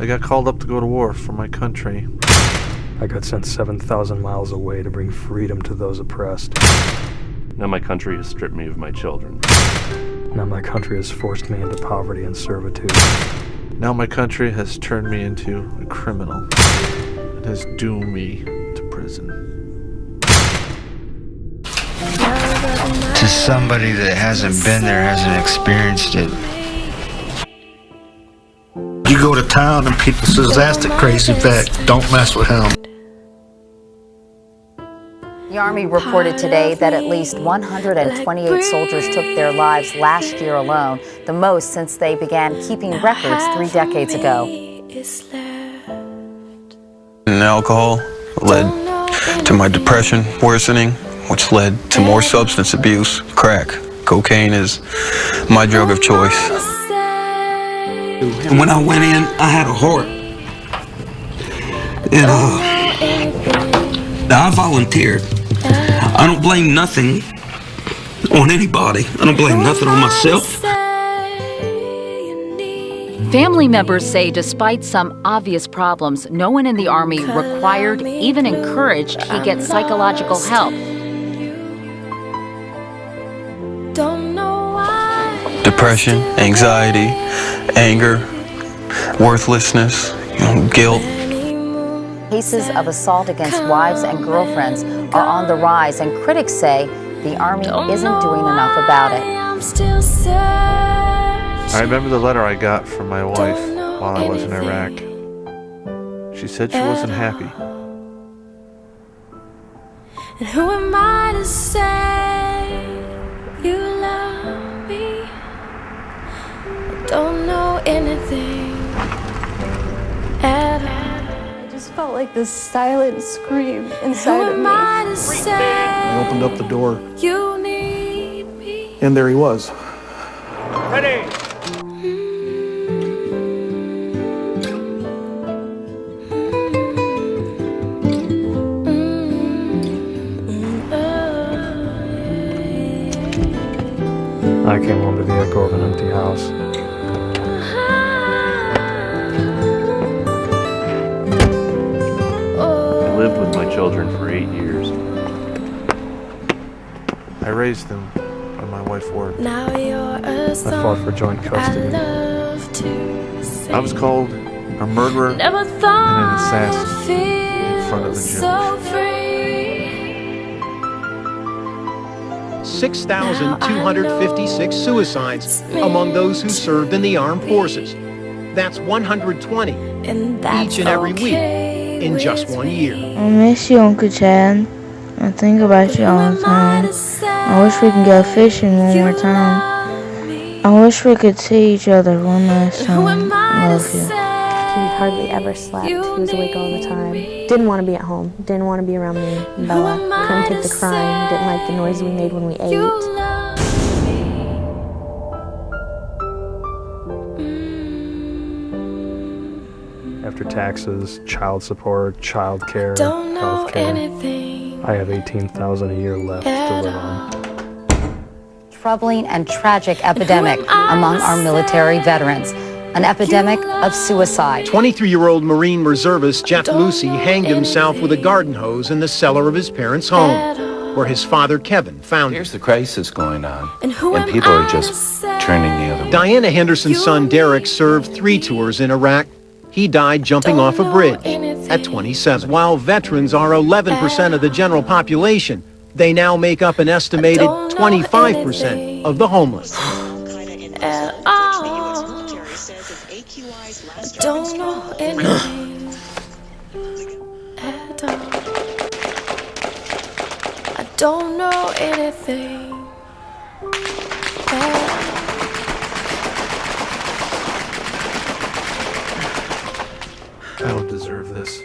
I got called up to go to war for my country. I got sent 7,000 miles away to bring freedom to those oppressed. Now my country has stripped me of my children. Now my country has forced me into poverty and servitude. Now my country has turned me into a criminal. It has doomed me to prison. To somebody that hasn't been there, hasn't experienced it. You go to town and people says, that's the crazy vet, don't mess with him. The Army reported today that at least 128 soldiers took their lives last year alone, the most since they began keeping records 3 decades ago. And alcohol led to my depression worsening, which led to more substance abuse. Crack, cocaine is my drug of choice. And when I went in, I had a heart. And I volunteered. I don't blame nothing on anybody. I don't blame nothing on myself. Family members say despite some obvious problems, no one in the Army required, even encouraged, he get psychological help. Depression, anxiety, anger, worthlessness, guilt. Cases of assault against wives and girlfriends are on the rise, and critics say the Army isn't doing enough about it. I remember the letter I got from my wife while I was in Iraq. She said she wasn't happy. And who am I to say you love me? I don't know anything at all. I just felt like this silent scream inside of me. I opened up the door, You need me. and there he was. Ready! I came home to the echo of an empty house. I lived with my children for 8 years. I raised them when my wife worked. Now you're a I fought for joint custody. I was called a murderer and Never an thought assassin in front of a so judge. free. 6,256 suicides among those who served in the armed forces. That's 120 each and every week in just 1 year. I miss you, Uncle Chad. I think about you all the time. I wish we could go fishing one more time. I wish we could see each other one last time. Love you. He hardly ever slept. He was awake all the time. Didn't want to be at home. Didn't want to be around me and Bella. Couldn't take the crying. Didn't like the noise we made when we ate. After taxes, child support, child care, health care, I have $18,000 a year left to live on. Troubling and tragic epidemic among our military veterans. An epidemic of suicide. 23-year-old Marine reservist Jeff Lucy hanged himself with a garden hose in the cellar of his parents' home, where his father Kevin found him. Here's the crisis going on, and people are just turning the other way. Diana Henderson's son Derek served 3 tours in Iraq. He died jumping off a bridge at 27. While veterans are 11% of the general population, they now make up an estimated 25% of the homeless. I don't know anything at all. I don't know anything at all. I don't deserve this.